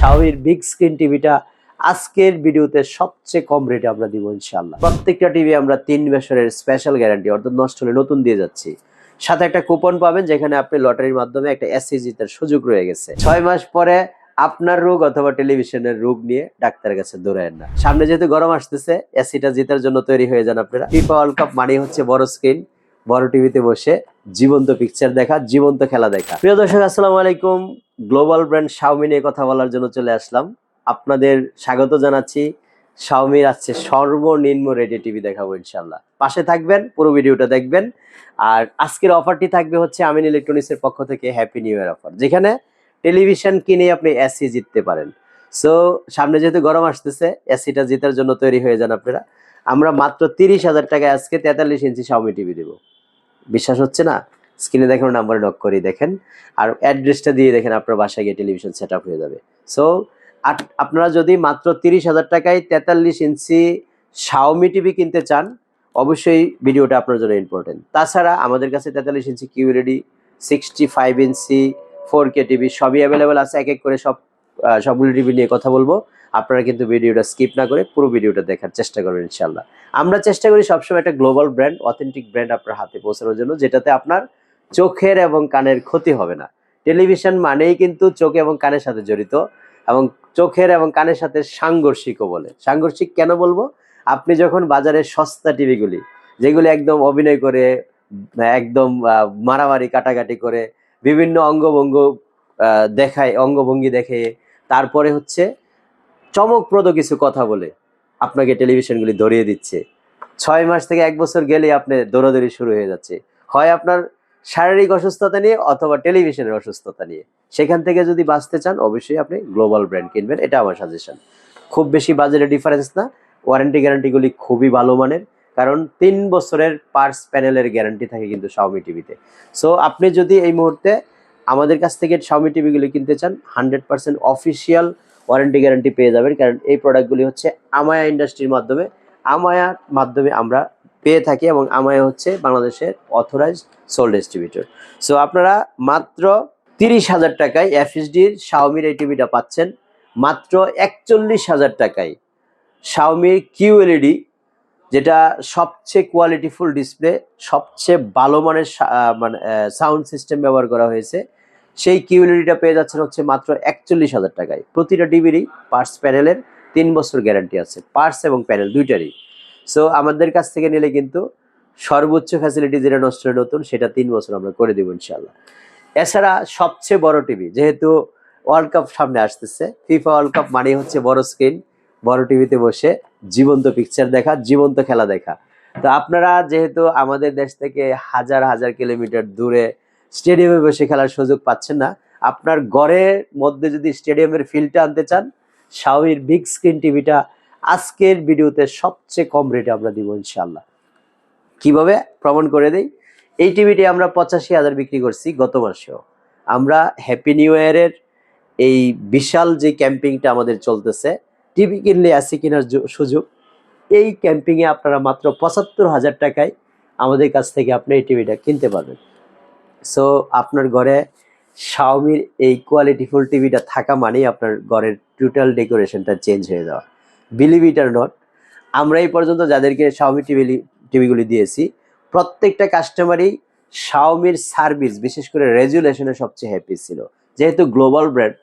শাওমির big screen টিভিটা আজকের ভিডিওতে সবচেয়ে কম রেটে আমরা দিব ইনশাআল্লাহ। প্রত্যেকটা টিভি আমরা 3 বছরের স্পেশাল গ্যারান্টি অর্থাৎ নষ্ট হলে নতুন দিয়ে যাচ্ছি। সাথে একটা কুপন পাবেন যেখানে আপনি লটারির মাধ্যমে একটা এসি জিতার সুযোগ রয়ে গেছে। 6 মাস পরে আপনার রোগ অথবা টেলিভিশনের রোগ নিয়ে ডাক্তারের কাছে দৌড়ায়েন না। সামনে যেহেতু গরম আসতেছে, এসিটা জেতার জন্য তৈরি হয়ে যান আপনারা। ফিফা ওয়ার্ল্ড কাপ মানে হচ্ছে বড় স্ক্রিন, বড় টিভিতে বসে জীবন্ত পিকচার দেখা, জীবন্ত খেলা দেখা। প্রিয় দর্শক আসসালামু আলাইকুম। গ্লোবাল ব্র্যান্ড শাওমি নিয়ে কথা বলার জন্য চলে আসলাম। আপনাদের স্বাগত জানাচ্ছি। শাওমির আছে সর্বনিম্ন রেটে টিভি দেখাবো ইনশাআল্লাহ। পাশে থাকবেন, পুরো ভিডিওটা দেখবেন। আর আজকের অফারটি থাকবে হচ্ছে আমিন ইলেকট্রনিক্সের পক্ষ থেকে হ্যাপি নিউ ইয়ার অফার, যেখানে টেলিভিশন কিনে আপনি এসি জিততে পারেন। সো সামনে যেহেতু গরম আসতেছে, এসিটা জেতার জন্য তৈরি হয়ে যান আপনারা। আমরা মাত্র 30,000 টাকায় আজকে 43 ইঞ্চি শাওমি টিভি দেবো। বিশ্বাস হচ্ছে না? স্ক্রিনে দেখানো নাম্বারে নক করে দেখেন, আর অ্যাড্রেসটা দিয়ে দেখেন, আপনার বাসায় গিয়ে টেলিভিশন সেট আপ হয়ে যাবে। সো আপনারা যদি মাত্র 30,000 টাকায় 43 ইঞ্চি শাওমি টিভি কিনতে চান, অবশ্যই ভিডিওটা আপনার জন্য ইম্পর্টেন্ট। তাছাড়া আমাদের কাছে 43 ইঞ্চি কিউএলইডি, 65 ইঞ্চি 4K টিভি সবই অ্যাভেলেবেল আছে। এক এক করে সবগুলো টিভি নিয়ে কথা বলবো। আপনারা কিন্তু ভিডিওটা স্কিপ না করে পুরো ভিডিওটা দেখার চেষ্টা করবেন ইনশাআল্লাহ। আমরা চেষ্টা করি সবসময় একটা গ্লোবাল ব্র্যান্ড, অথেন্টিক ব্র্যান্ড আপনার হাতে পৌঁছানোর জন্য, যেটাতে আপনার চোখের এবং কানের ক্ষতি হবে না। টেলিভিশন মানেই কিন্তু চোখ এবং কানের সাথে জড়িত, এবং চোখের এবং কানের সাথে সাংঘর্ষিকও বলে। সাংঘর্ষিক কেন বলবো? আপনি যখন বাজারে সস্তা টিভিগুলি, যেগুলি একদম অভিনয় করে, একদম মারামারি কাটাকাটি করে, বিভিন্ন অঙ্গভঙ্গ দেখায়, অঙ্গভঙ্গি দেখে, তারপরে হচ্ছে চমকপ্রদ কিছু কথা বলে আপনাকে টেলিভিশনগুলি ধরিয়ে দিচ্ছে। 6 মাস থেকে 1 বছর গেলে আপনি দৌড়াদৌড়ি শুরু হয়ে যাচ্ছে, হয় আপনার শারীরিক অসুস্থতা নিয়ে অথবা টেলিভিশনের অসুস্থতা নিয়ে। সেখান থেকে যদি বাঁচতে চান, অবশ্যই আপনি গ্লোবাল ব্র্যান্ড কিনবেন, এটা আমার সাজেশন। খুব বেশি বাজেটের ডিফারেন্স না, ওয়ারেন্টি গ্যারান্টিগুলি খুবই ভালো মানের, কারণ 3 বছরের পার্টস প্যানেলের গ্যারান্টি থাকে কিন্তু শাওমি টিভিতে। সো আপনি যদি এই মুহূর্তে আমাদের কাছ থেকে শাওমি টিভিগুলি কিনতে চান, 100% অফিসিয়াল ওয়ারেন্টি গ্যারান্টি পেয়ে যাবেন, কারণ এই প্রোডাক্টগুলি হচ্ছে আমায়া ইন্ডাস্ট্রির মাধ্যমে, আমায়ার মাধ্যমে আমরা পেয়ে থাকি, এবং আমায়া হচ্ছে বাংলাদেশের অথরাইজড সোল ডিস্ট্রিবিউটর। সো আপনারা মাত্র 30,000 টাকায় এফএসডির শাওমির এই টিভিটা পাচ্ছেন। মাত্র 41,000 টাকায় শাওমির কিউএলইডি, যেটা সবচেয়ে কোয়ালিটিফুল ডিসপ্লে, সবচেয়ে ভালো মানের মানে সাউন্ড সিস্টেম ব্যবহার করা হয়েছে, সেই কিউএলইডিটা পেয়ে যাচ্ছেন হচ্ছে মাত্র 41,000 টাকায়। প্রতিটা টিভিরই পার্টস প্যানেলের 3 বছর গ্যারান্টি আছে, পার্টস এবং প্যানেল দুইটারই। সো আমাদের কাছ থেকে নিলে কিন্তু সর্বোচ্চ ফ্যাসিলিটি, যেটা নষ্ট হলে নতুন, সেটা 3 বছর আমরা করে দেবো ইনশাআল্লাহ। এছাড়া সবচেয়ে বড় টিভি, যেহেতু ওয়ার্ল্ড কাপ সামনে আসতেছে, ফিফা ওয়ার্ল্ড কাপ মানে হচ্ছে বড় স্ক্রিন, বড় টিভিতে বসে জীবন্ত পিকচার দেখা, জীবন্ত খেলা দেখা। তো আপনারা যেহেতু আমাদের দেশ থেকে হাজার হাজার কিলোমিটার দূরে স্টেডিয়ামে বসে খেলার সুযোগ পাচ্ছেন না, আপনার ঘরের মধ্যে যদি স্টেডিয়ামের ফিলটা আনতে চান, শাওমির বিগ স্ক্রিন টিভিটা আজকের ভিডিওতে সবচেয়ে কম রেটে আমরা দিব ইনশাআল্লাহ। কিভাবে প্রমাণ করে দেই? এই টিভিটি আমরা 85,000 বিক্রি করছি গত মাসেও। আমরা হ্যাপি নিউ ইয়ারের এই বিশাল যে ক্যাম্পিংটা আমাদের চলতেছে, টিভি কিনলে এসি কেনার সুযোগ, এই ক্যাম্পিংয়ে আপনারা মাত্র 75,000 টাকায় আমাদের কাছ থেকে আপনি এই টিভিটা কিনতে পারবেন। সো আপনার ঘরে শাওমির এই কোয়ালিটিফুল টিভিটা থাকা মানেই আপনার ঘরের টোটাল ডেকোরেশনটা চেঞ্জ হয়ে যাওয়া। বিলিভ ইট অর নট, আমরা এই পর্যন্ত যাদেরকে শাওমি টিভিগুলি দিয়েছি, প্রত্যেকটা কাস্টমারই শাওমির সার্ভিস, বিশেষ করে রেজুলেশনে সবচেয়ে হ্যাপি ছিল। যেহেতু গ্লোবাল ব্র্যান্ড,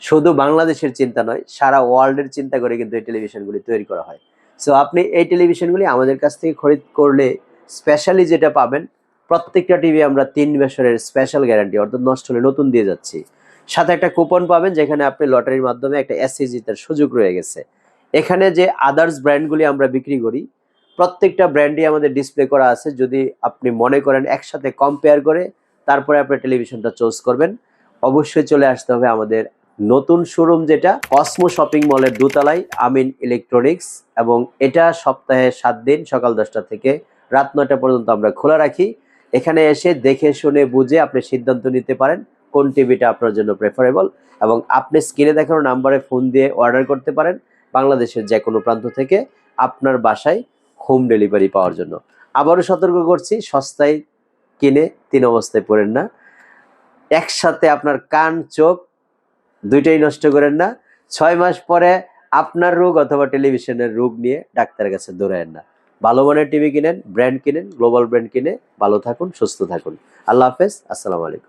শুধু বাংলাদেশের চিন্তা নয়, সারা ওয়ার্ল্ডের চিন্তা করে কিন্তু এই টেলিভিশনগুলি তৈরি করা হয়। সো আপনি এই টেলিভিশনগুলি আমাদের কাছ থেকে খরিদ করলে স্পেশালি যেটা পাবেন, প্রত্যেকটা টিভি আমরা 3 বছরের স্পেশাল গ্যারান্টি অর্থাৎ নষ্ট হলে নতুন দিয়ে যাচ্ছি। সাথে একটা কুপন পাবেন যেখানে আপনি লটারির মাধ্যমে একটা এসি জিতার সুযোগ রয়ে গেছে। এখানে যে আদার্স ব্র্যান্ডগুলি আমরা বিক্রি করি, প্রত্যেকটা ব্র্যান্ডই আমাদের ডিসপ্লে করা আছে। যদি আপনি মনে করেন একসাথে কম্পেয়ার করে তারপরে আপনি টেলিভিশনটা চুজ করবেন, অবশ্যই চলে আসতে হবে আমাদের নতুন শোরুম, যেটা কসমো শপিং মলের দোতলায় আমিন ইলেকট্রনিক্স, এবং এটা সপ্তাহে 7 দিন সকাল 10টা থেকে রাত 9টা পর্যন্ত আমরা খোলা রাখি। এখানে এসে দেখে শুনে বুঝে আপনি সিদ্ধান্ত নিতে পারেন কোন টিভিটা আপনার জন্য প্রেফারেবল, এবং আপনি স্ক্রিনে দেখানো নাম্বারে ফোন দিয়ে অর্ডার করতে পারেন বাংলাদেশের যে কোনো প্রান্ত থেকে আপনার বাসায় হোম ডেলিভারি পাওয়ার জন্য। আবারও সতর্ক করছি, সস্তায় কিনে 3 অবস্থায় পড়েন না। একসাথে আপনার কান চোখ দুইটাই নষ্ট করেন না। 6 মাস পরে আপনার রোগ অথবা টেলিভিশনের রোগ নিয়ে ডাক্তারের কাছে দৌড়ায়েন না। ভালো মানের টিভি কিনেন, ব্র্যান্ড কিনেন, গ্লোবাল ব্র্যান্ড কিনে ভালো থাকুন, সুস্থ থাকুন। আল্লাহ হাফেজ, আসসালামু আলাইকুম।